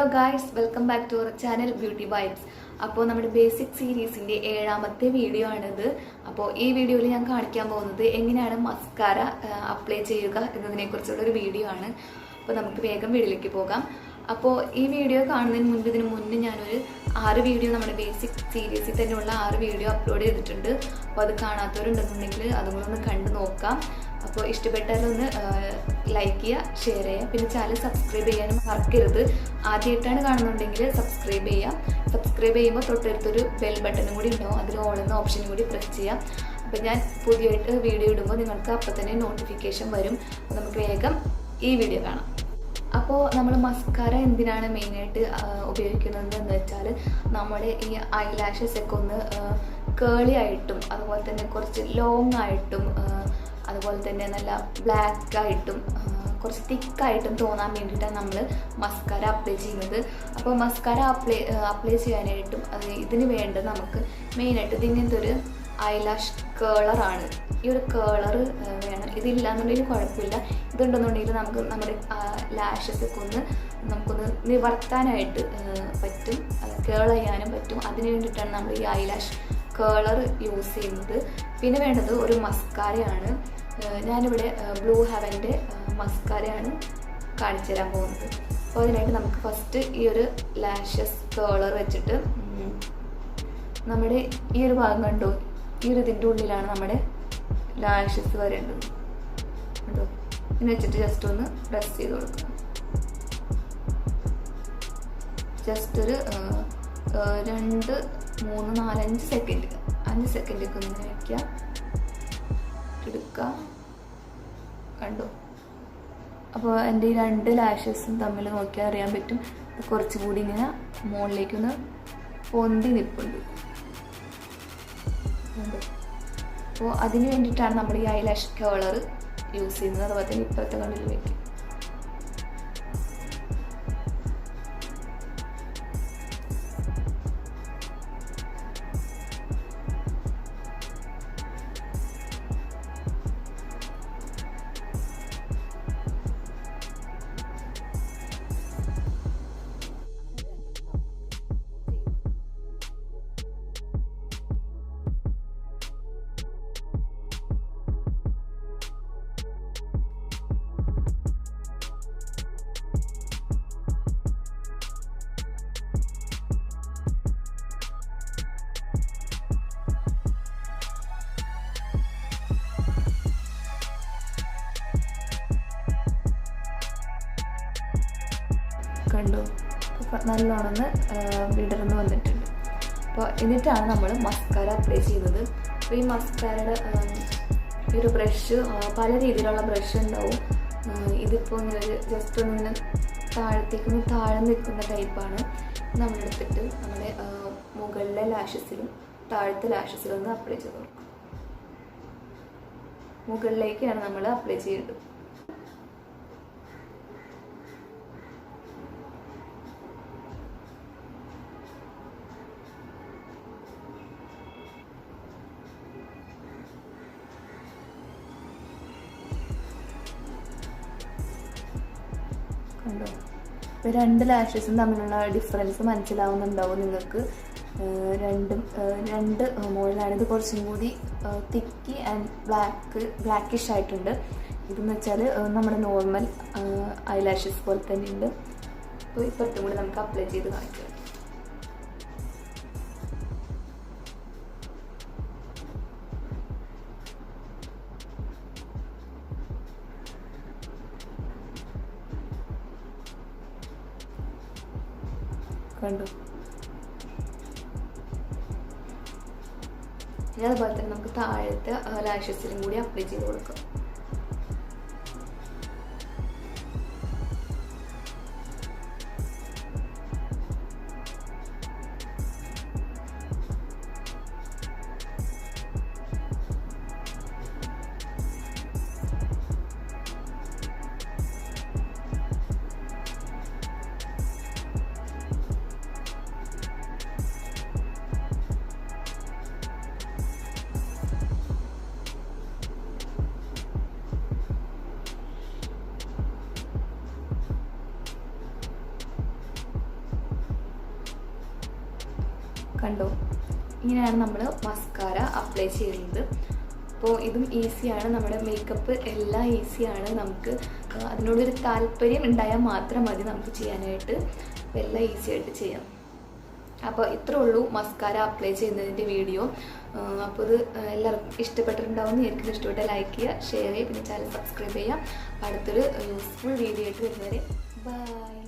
Hello guys, welcome back to our channel Beautyvibes. അപ്പോൾ നമ്മുടെ basic സീരീസിന്റെ 7ാമത്തെ വീഡിയോ ആണിത്. അപ്പോൾ ഈ വീഡിയോയിൽ ഞാൻ കാണിക്കാൻ പോകുന്നത് എങ്ങനെയാണ് മസ്കാര അപ്ലൈ ചെയ്യുക എന്നതിനെക്കുറിച്ചുള്ള ഒരു വീഡിയോ ആണ്. അപ്പോൾ നമുക്ക് വേഗം വീഡിയോയിലേക്ക് പോകാം. അപ്പോൾ ഈ വീഡിയോ കാണുന്നതിന് ഇതിനു മുന്നേ ഞാനൊരു 6 വീഡിയോ നമ്മുടെ ബേസിക് സീരീസിൽ തന്നെയുള്ള 6 വീഡിയോ അപ്ലോഡ് ചെയ്തിട്ടുണ്ട്. അപ്പോൾ അത് കാണാത്തവരുണ്ടെന്നുണ്ടെങ്കിൽ അതും കൂടെ ഒന്ന് കണ്ടു നോക്കാം. അപ്പോൾ ഇഷ്ടപ്പെട്ടാലൊന്ന് ലൈക്ക് ചെയ്യുക, ഷെയർ ചെയ്യുക, പിന്നെ ചാനൽ സബ്സ്ക്രൈബ് ചെയ്യാനും മറക്കരുത്. ആദ്യമായിട്ടാണ് കാണുന്നുണ്ടെങ്കിൽ സബ്സ്ക്രൈബ് ചെയ്യാം. സബ്സ്ക്രൈബ് ചെയ്യുമ്പോൾ തൊട്ടടുത്തൊരു ബെൽ ബട്ടണും കൂടി ഉണ്ടാവും, അതിൽ ഓൾ എന്ന ഓപ്ഷനും കൂടി പ്രസ് ചെയ്യാം. അപ്പോൾ ഞാൻ പുതിയതായിട്ട് വീഡിയോ ഇടുമ്പോൾ നിങ്ങൾക്ക് അപ്പോൾ തന്നെ നോട്ടിഫിക്കേഷൻ വരും. അപ്പോൾ നമുക്ക് വേഗം ഈ വീഡിയോ കാണാം. അപ്പോൾ നമ്മൾ മസ്കാര എന്തിനാണ് മെയിനായിട്ട് ഉപയോഗിക്കുന്നത് എന്ന് വെച്ചാൽ നമ്മുടെ ഈ ഐലാഷസ് ഒക്കെ ഒന്ന് കേളി ആയിട്ടും അതുപോലെ തന്നെ കുറച്ച് ലോങ് ആയിട്ടും അതുപോലെ തന്നെ നല്ല ബ്ലാക്ക് ആയിട്ടും കുറച്ച് തിക്കായിട്ടും തോന്നാൻ വേണ്ടിയിട്ടാണ് നമ്മൾ മസ്കാര അപ്ലൈ ചെയ്യുന്നത്. അപ്പോൾ മസ്കാര അപ്ലൈ ചെയ്യാനായിട്ടും ഇതിന് വേണ്ട നമുക്ക് മെയിനായിട്ട് ഇതിങ്ങനത്തെ ഒരു ഐലാഷ് കേളറാണ്. ഈ ഒരു കേളർ വേണം. ഇതില്ലാന്നുണ്ടെങ്കിൽ കുഴപ്പമില്ല. ഇതുണ്ടെന്നുണ്ടെങ്കിൽ നമുക്ക് നമ്മുടെ ലാഷസ് ഒക്കെ നമുക്കൊന്ന് നിവർത്താനായിട്ട് പറ്റും, കേൾ ചെയ്യാനും പറ്റും. അതിന് വേണ്ടിയിട്ടാണ് നമ്മൾ ഈ ഐലാഷ് കേളർ യൂസ് ചെയ്യുന്നത്. പിന്നെ വേണ്ടത് ഒരു മസ്കാരയാണ്. ഞാനിവിടെ ബ്ലൂ ഹെവൻ്റെ മസ്കാരയാണ് കാണിച്ചു തരാൻ പോകുന്നത്. അപ്പോൾ അതിനായിട്ട് നമുക്ക് ഫസ്റ്റ് ഈ ഒരു ലാഷസ് കേളർ വെച്ചിട്ട് നമ്മുടെ ഈ ഒരു ഭാഗം കണ്ടോ, ഈ ഒരു ഇതിൻ്റെ ഉള്ളിലാണ് നമ്മുടെ ലാഷസ് വരേണ്ടത് കേട്ടോ. ഇങ്ങനെ വെച്ചിട്ട് ജസ്റ്റ് ഒന്ന് പ്രസ് ചെയ്ത് കൊടുക്കുക. ജസ്റ്റ് ഒരു 2, 3, 4, 5 സെക്കൻഡ് 5 സെക്കൻഡൊക്കെ ഒന്ന് വയ്ക്കുക, എടുക്കുക. കണ്ടോ, അപ്പോൾ എൻ്റെ ഈ 2 ലാഷസും തമ്മിൽ നോക്കിയാൽ അറിയാൻ പറ്റും കുറച്ചുകൂടി ഇങ്ങനെ മുകളിലേക്കൊന്ന് പൊന്തി നിൽപ്പുണ്ട്. അപ്പോൾ അതിന് വേണ്ടിയിട്ടാണ് നമ്മൾ ഈ ഐലാഷ് കേളർ യൂസ് ചെയ്യുന്നത്. അതുപോലെ തന്നെ ഇപ്പോഴത്തെ കണ്ണിൽ വയ്ക്കും. കണ്ടു, നല്ലോണം വിടർന്ന് വന്നിട്ടുണ്ട്. അപ്പോൾ എന്നിട്ടാണ് നമ്മൾ മസ്കാര അപ്ലൈ ചെയ്യുന്നത്. അപ്പോൾ ഈ മസ്കാരയുടെ ഈ ഒരു ബ്രഷ് പല രീതിയിലുള്ള ബ്രഷ് ഉണ്ടാവും. ഇതിപ്പോൾ ഇങ്ങനെ ജസ്റ്റ് ഒന്നിങ്ങനെ താഴത്തേക്കൊന്ന് താഴെ നിൽക്കുന്ന ടൈപ്പാണ്. നമ്മളെടുത്തിട്ട് നമ്മുടെ മുകളിലെ ലാഷസിലും താഴത്തെ ലാഷസിലും ഒന്ന് അപ്ലൈ ചെയ്ത് കൊടുക്കും. മുകളിലേക്കാണ് നമ്മൾ അപ്ലൈ ചെയ്യേണ്ടത്. കണ്ടോ, ഇപ്പോൾ 2 ലാഷസും തമ്മിലുള്ള ഡിഫറൻസ് മനസ്സിലാവുന്നുണ്ടാവും നിങ്ങൾക്ക്. രണ്ട് മുകളിലാണ് ഇത് കുറച്ചും കൂടി തിക്കി ആൻഡ് ബ്ലാക്കിഷ് ആയിട്ടുണ്ട്. ഇതെന്ന് വെച്ചാൽ നമ്മുടെ നോർമൽ ഐലാഷസ് പോലെ തന്നെ ഉണ്ട്. അപ്പോൾ ഇപ്പുറത്തും കൂടി നമുക്ക് അപ്ലൈ ചെയ്ത് കാണിക്കാം. കണ്ടു, ഇനി അതുപോലെ തന്നെ നമുക്ക് താഴത്തെ ലാഷസിലും കൂടി അപ്ലൈ ചെയ്ത് കൊടുക്കാം. കണ്ടോ, ഇങ്ങനെയാണ് നമ്മൾ മസ്കാര അപ്ലൈ ചെയ്യുന്നത്. അപ്പോൾ ഇതും ഈസിയാണ്, നമ്മുടെ മേക്കപ്പ് എല്ലാം ഈസിയാണ്. നമുക്ക് അതിനോടൊരു താല്പര്യം ഉണ്ടായാൽ മാത്രം മതി നമുക്ക് ചെയ്യാനായിട്ട്. അപ്പോൾ എല്ലാം ഈസി ആയിട്ട് ചെയ്യാം. അപ്പോൾ ഇത്രേ ഉള്ളൂ മസ്കാര അപ്ലൈ ചെയ്യുന്നതിൻ്റെ വീഡിയോ. അപ്പോൾ ഇത് എല്ലാവർക്കും ഇഷ്ടപ്പെട്ടിട്ടുണ്ടാവും. എനിക്ക് ഇഷ്ടപ്പെട്ടാൽ ലൈക്ക് ചെയ്യുക, ഷെയർ ചെയ്യുക, പിന്നെ ചാനൽ സബ്സ്ക്രൈബ് ചെയ്യുക. അടുത്തൊരു യൂസ്ഫുൾ വീഡിയോ ആയിട്ട് വരുന്നവരെ ബൈ.